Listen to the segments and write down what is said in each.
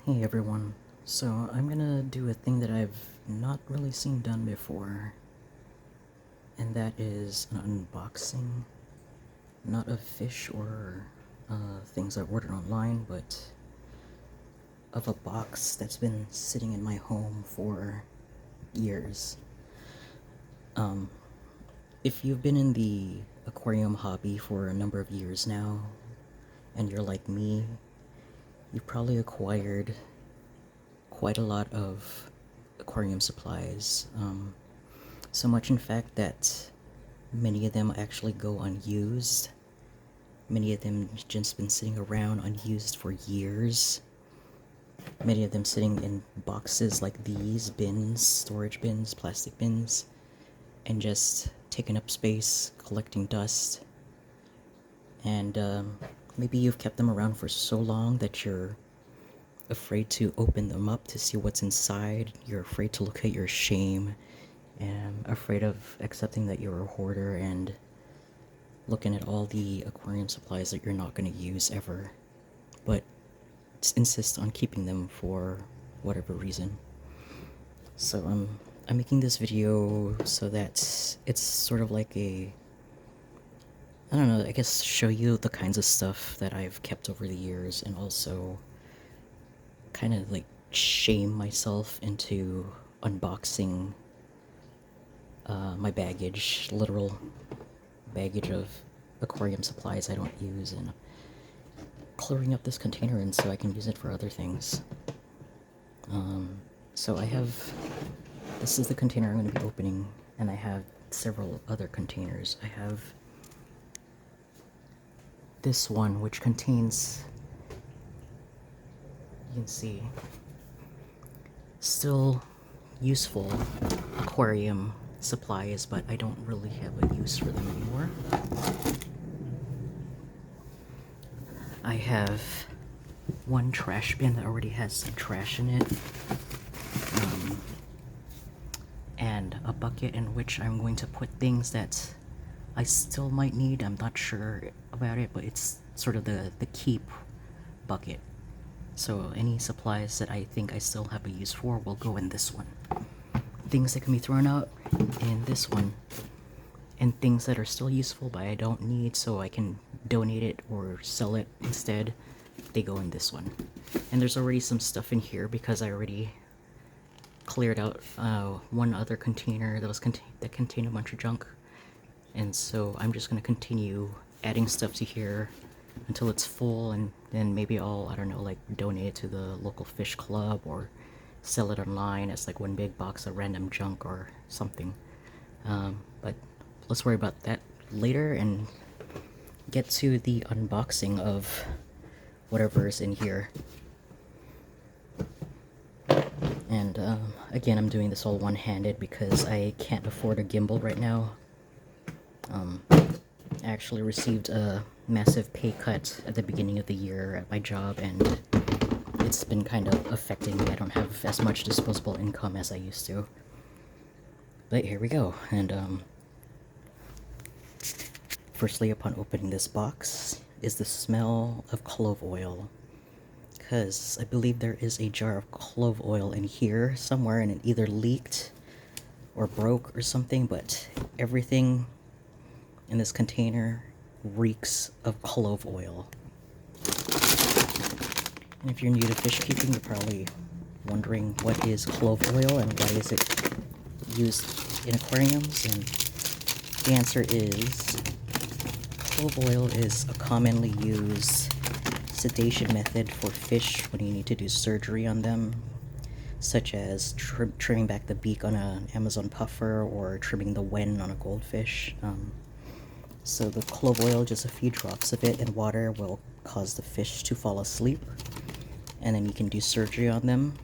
Hey everyone, so I'm gonna do a thing that I've not really seen done before, and that is an unboxing, not of fish or things I ordered online, but of a box that's been sitting in my home for years. If you've been in the aquarium hobby for a number of years now, and you're like me, you've probably acquired quite a lot of aquarium supplies. So much, in fact, that many of them actually go unused. Many of them just been sitting around unused for years. Many of them sitting in boxes like these, bins, storage bins, plastic bins, and just taking up space, collecting dust. And maybe you've kept them around for so long that you're afraid to open them up to see what's inside. You're afraid to look at your shame, and afraid of accepting that you're a hoarder and looking at all the aquarium supplies that you're not going to use ever, but insist on keeping them for whatever reason. So I'm making this video so that it's sort of like a, I don't know, I guess show you the kinds of stuff that I've kept over the years, and also kind of like shame myself into unboxing my baggage, literal baggage of aquarium supplies I don't use, and clearing up this container and so I can use it for other things. So I have, this is the container I'm going to be opening, and I have several other containers. I have this one, which contains, you can see, still useful aquarium supplies, but I don't really have a use for them anymore. I have one trash bin that already has some trash in it, and a bucket in which I'm going to put things that I still might need. I'm not sure about it, but it's sort of the keep bucket. So any supplies that I think I still have a use for will go in this one. Things that can be thrown out in this one, and things that are still useful but I don't need so I can donate it or sell it instead, they go in this one. And there's already some stuff in here because I already cleared out one other container that contained a bunch of junk, and so I'm just going to continue adding stuff to here until it's full, and then maybe I'll, I don't know, like donate it to the local fish club or sell it online as like one big box of random junk or something. But let's worry about that later and get to the unboxing of whatever's in here. And again, I'm doing this all one-handed because I can't afford a gimbal right now. I actually received a massive pay cut at the beginning of the year at my job, and it's been kind of affecting me. I don't have as much disposable income as I used to. But here we go. And firstly, upon opening this box, is the smell of clove oil. Because I believe there is a jar of clove oil in here somewhere, and it either leaked or broke or something, but everything in this container reeks of clove oil. And if you're new to fish keeping, you're probably wondering what is clove oil and why is it used in aquariums, and the answer is clove oil is a commonly used sedation method for fish when you need to do surgery on them, such as trimming back the beak on an Amazon puffer or trimming the wen on a goldfish. So the clove oil, just a few drops of it in water, will cause the fish to fall asleep, and then you can do surgery on them.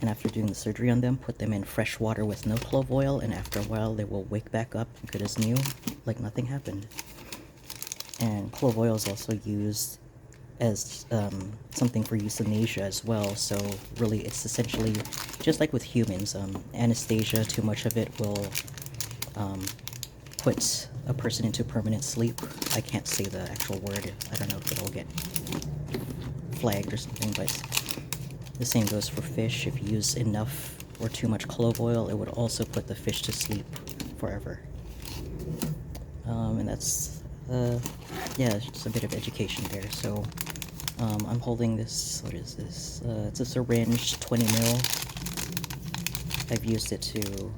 And after doing the surgery on them, put them in fresh water with no clove oil, and after a while they will wake back up good as new, like nothing happened. And clove oil is also used as something for euthanasia as well, so really it's essentially just like with humans. Anesthesia, too much of it will put a person into permanent sleep. I can't say the actual word. I don't know if it'll get flagged or something, but The same goes for fish. If you use enough or too much clove oil, it would also put the fish to sleep forever. And that's, yeah, just a bit of education there. So, I'm holding this, what is this? It's a syringe, 20 mil. I've used it to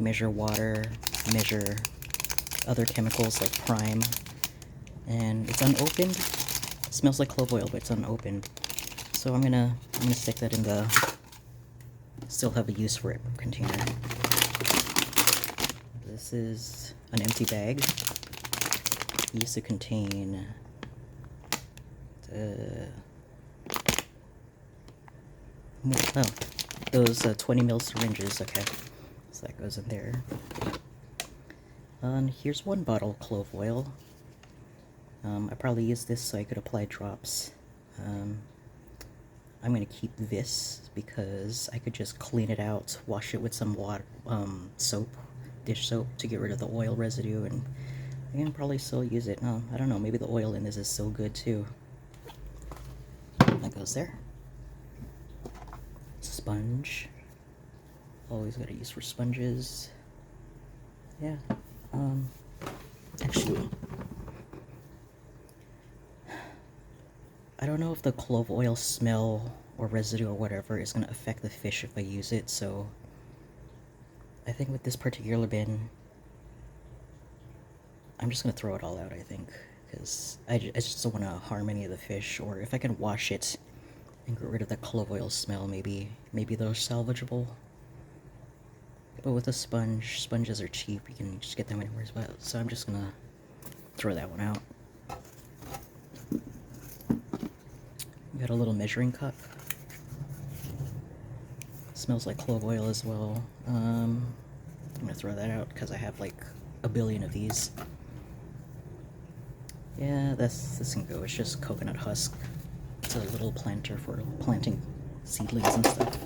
measure water, measure other chemicals like prime, and it's unopened. It smells like clove oil, but it's unopened. So I'm gonna stick that in the still have a use for it container. This is an empty bag. It used to contain those 20 mil syringes. Okay, so that goes in there. And here's one bottle of clove oil. I probably used this so I could apply drops. I'm gonna keep this because I could just clean it out, wash it with some water, soap, dish soap, to get rid of the oil residue, and I can probably still use it. No, I don't know, maybe the oil in this is so good too. That goes there. Sponge. Always got a use for sponges. Yeah. Actually, I don't know if the clove oil smell or residue or whatever is going to affect the fish if I use it, so I think with this particular bin, I'm just going to throw it all out, I think, because I just don't want to harm any of the fish. Or if I can wash it and get rid of the clove oil smell, maybe they're salvageable. But with a sponge, sponges are cheap, you can just get them anywhere as well, so I'm just gonna throw that one out. Got a little measuring cup. Smells like clove oil as well. I'm gonna throw that out because I have like a billion of these. Yeah, this can go. It's just coconut husk. It's a little planter for planting seedlings and stuff.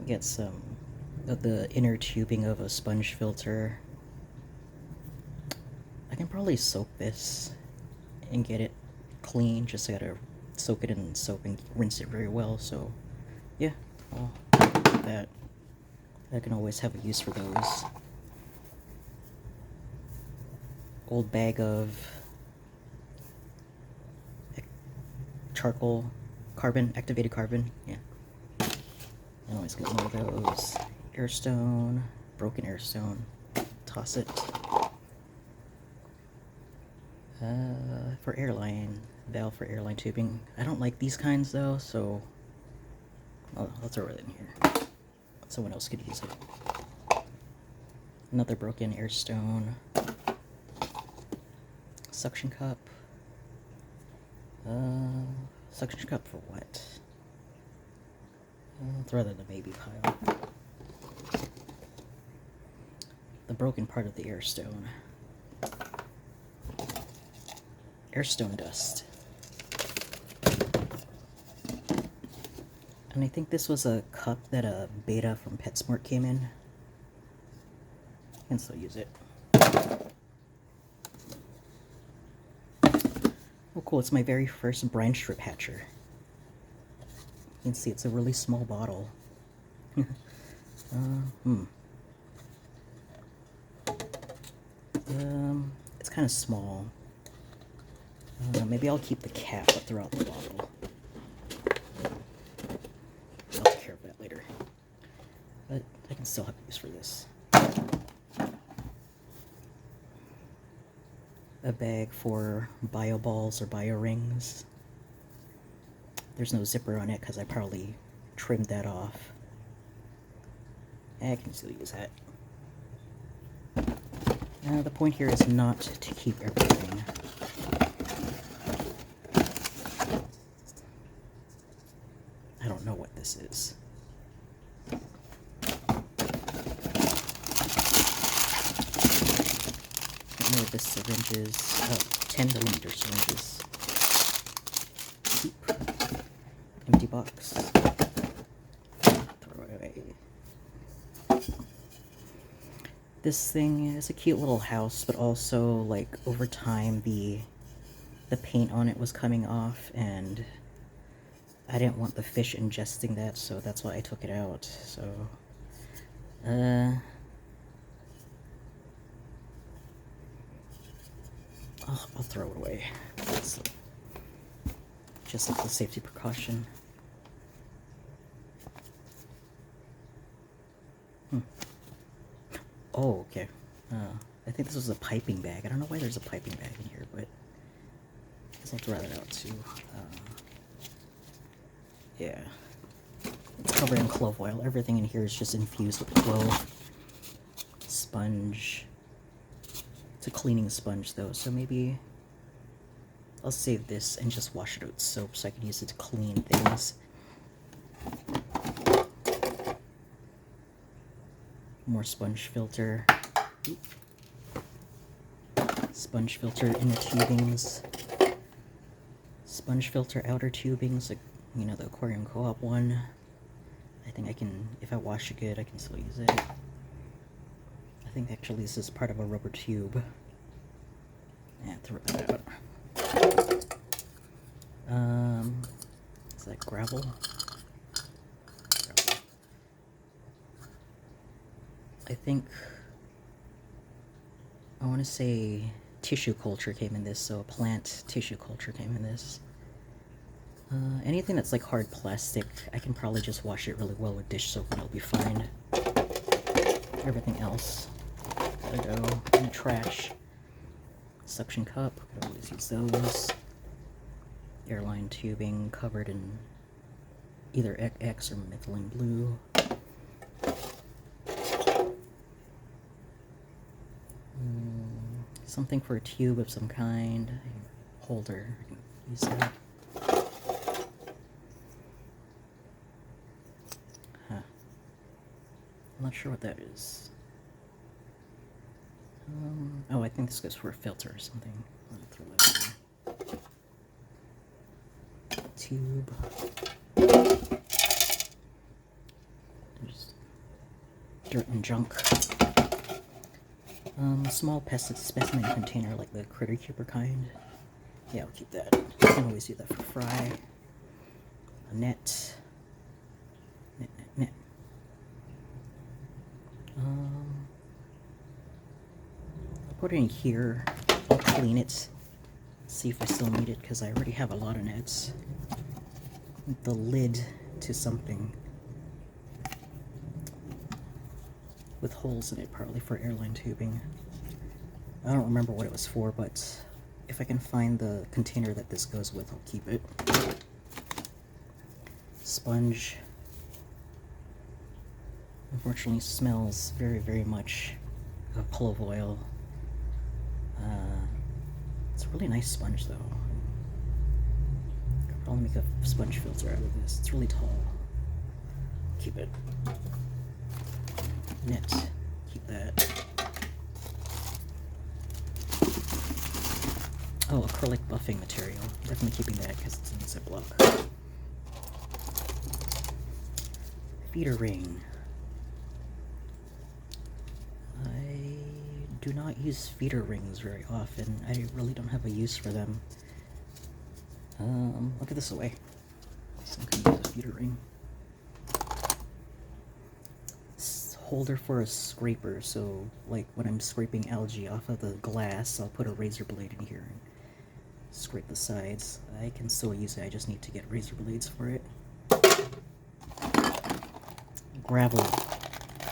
Get some of the inner tubing of a sponge filter. I can probably soak this and get it clean. Just gotta soak it in soap and rinse it very well. So yeah, I'll do that. I can always have a use for those. Old bag of charcoal, activated carbon, yeah. I always get one of those. Airstone, broken airstone, toss it. For airline, valve for airline tubing. I don't like these kinds though, so I'll throw it in here. Someone else could use it. Another broken airstone. Suction cup. Suction cup for what? I'll throw that in the maybe pile. The broken part of the airstone. Airstone dust. And I think this was a cup that a beta from PetSmart came in. I can still use it. Oh cool, it's my very first brine strip hatcher. You can see it's a really small bottle. It's kind of small. Maybe I'll keep the cap but throw out the bottle. I'll take care of that later. But I can still have use for this. A bag for bio balls or bio rings. There's no zipper on it because I probably trimmed that off. I can still use that. The point here is not to keep everything. I don't know what this is. More of the syringes. Oh, 10mm syringes. Keep. Empty box. Throw it away. This thing is a cute little house, but also, like, over time, the paint on it was coming off, and I didn't want the fish ingesting that, so that's why I took it out. So, I'll throw it away. It's just like the safety precaution. Oh, okay. I think this was a piping bag. I don't know why there's a piping bag in here, but I guess I'll throw that out too. Yeah. It's covered in clove oil. Everything in here is just infused with clove. Sponge. It's a cleaning sponge though, so maybe I'll save this and just wash it with soap so I can use it to clean things. More sponge filter. Oop. Sponge filter inner tubings. Sponge filter outer tubings, like, you know, the aquarium co-op one. I think I can, if I wash it good, I can still use it. I think actually this is part of a rubber tube. Yeah, throw that out. Is that gravel? I think, I want to say tissue culture came in this, so plant tissue culture came in this. Anything that's like hard plastic, I can probably just wash it really well with dish soap and it'll be fine. Everything else gotta go in the trash. Suction cup, could always use those. Airline tubing covered in either XX or methylene blue. Something for a tube of some kind. Holder, I can use that. Huh. I'm not sure what that is. Oh, I think this goes for a filter or something. I'll throw that in. Tube. There's dirt and junk. A small specimen container like the critter keeper kind. Yeah, I'll keep that. I can always do that for fry. A net. Net. I'll put it in here. I'll clean it. See if I still need it, because I already have a lot of nets. The lid to something with holes in it, partly for airline tubing. I don't remember what it was for, but if I can find the container that this goes with, I'll keep it. Sponge. Unfortunately smells very, very much of clove oil. It's a really nice sponge though. Could probably make a sponge filter out of this. It's really tall. Keep it. Net. Keep that. Oh, acrylic buffing material. Definitely keeping that because it's in Ziploc. Feeder ring. I do not use feeder rings very often. I really don't have a use for them. I'll give this away. So I can use a feeder ring. Holder for a scraper, so like when I'm scraping algae off of the glass, I'll put a razor blade in here and scrape the sides. I can still use it, I just need to get razor blades for it. Gravel.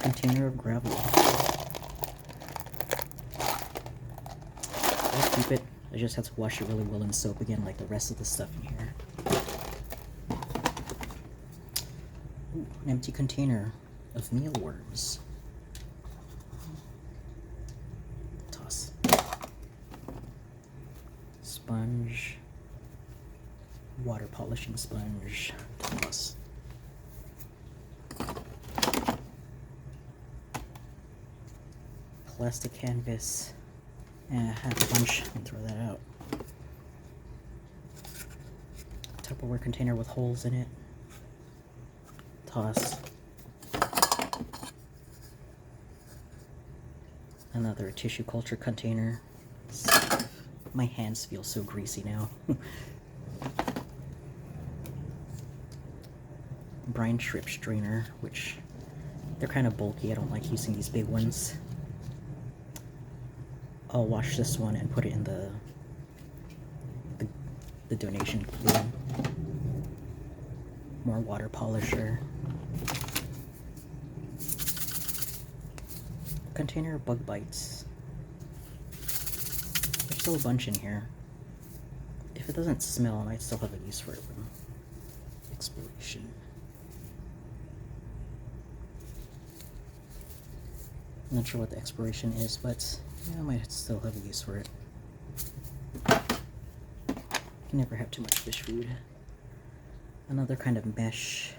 Container of gravel. I'll keep it. I just have to wash it really well in soap again, like the rest of the stuff in here. Ooh, an empty container of mealworms. Toss. Sponge. Water polishing sponge. Toss. Plastic canvas. I have a bunch. I'll throw that out. Tupperware container with holes in it. Toss. Another tissue culture container. My hands feel so greasy now. brine shrimp strainer, which they're kind of bulky. I don't like using these big ones. I'll wash this one and put it in the donation bin. More water polisher. Container of bug bites. There's still a bunch in here. If it doesn't smell, I might still have a use for it. Expiration. I'm not sure what the expiration is, but yeah, I might still have a use for it. Can never have too much fish food. Another kind of mesh.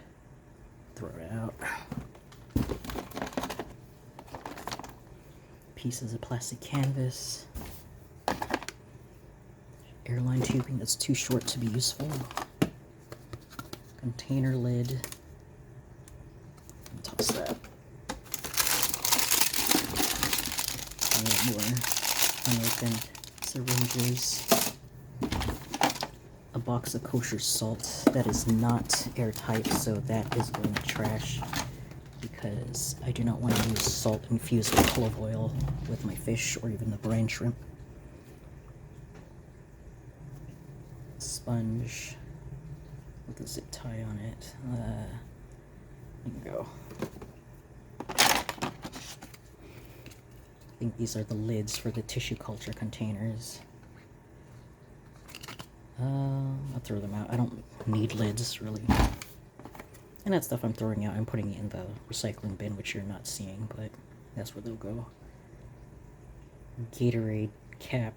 Throw it out. Pieces of plastic canvas. Airline tubing that's too short to be useful. Container lid. Toss that. More unopened syringes. A box of kosher salt that is not airtight, so that is going to trash because I do not want to use salt infused with olive oil with my fish or even the brine shrimp. Sponge with a zip tie on it. There you go. I think these are the lids for the tissue culture containers. I'll throw them out. I don't need lids, really. And that stuff I'm throwing out, I'm putting it in the recycling bin, which you're not seeing, but that's where they'll go. Gatorade cap.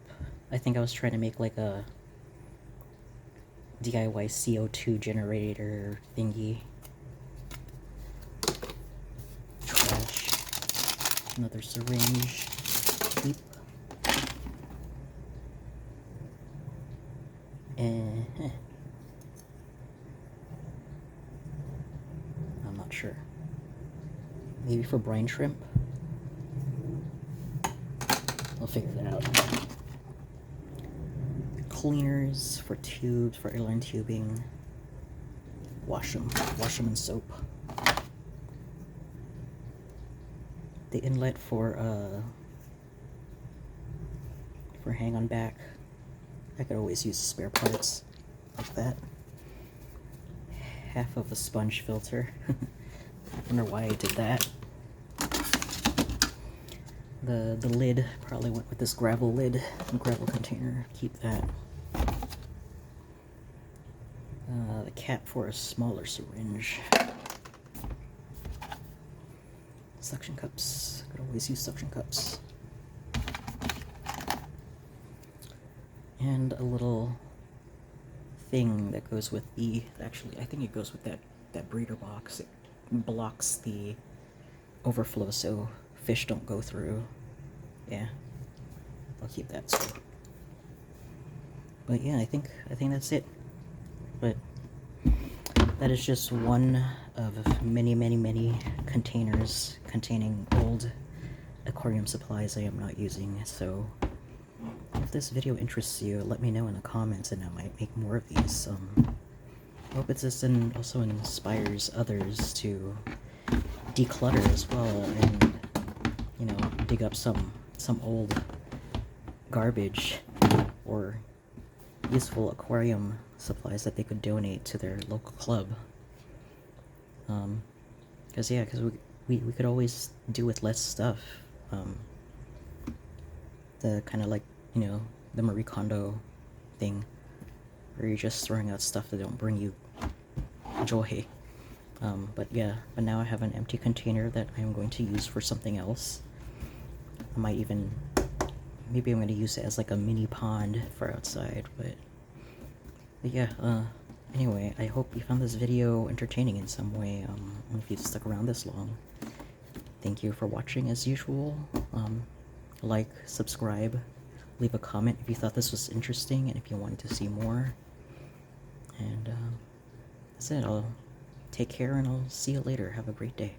I think I was trying to make like a DIY CO2 generator thingy. Trash. Another syringe. Keep. I'm not sure. Maybe for brine shrimp? I'll figure that out. Cleaners for tubes, for airline tubing. Wash them in soap. The inlet for hang on back. I could always use spare parts like that. Half of a sponge filter. I wonder why I did that. The lid probably went with this gravel lid, gravel container. Keep that. The cap for a smaller syringe. Suction cups. Could always use suction cups. And a little thing that goes with the, actually I think it goes with that breeder box. It blocks the overflow so fish don't go through. Yeah, I'll keep that. So, but yeah, I think that's it. But that is just one of many containers containing old aquarium supplies I am not using. So if this video interests you, let me know in the comments and I might make more of these. I hope it's just also inspires others to declutter as well and, you know, dig up some old garbage or useful aquarium supplies that they could donate to their local club. Because we could always do with less stuff. The kind of like, you know, the Marie Kondo thing, where you're just throwing out stuff that don't bring you joy. But yeah, but now I have an empty container that I'm going to use for something else. I might even, maybe I'm going to use it as like a mini pond for outside, but yeah, anyway, I hope you found this video entertaining in some way, if you've stuck around this long. Thank you for watching as usual. Like, subscribe, leave a comment if you thought this was interesting and if you wanted to see more. And that's it. I'll take care and I'll see you later. Have a great day.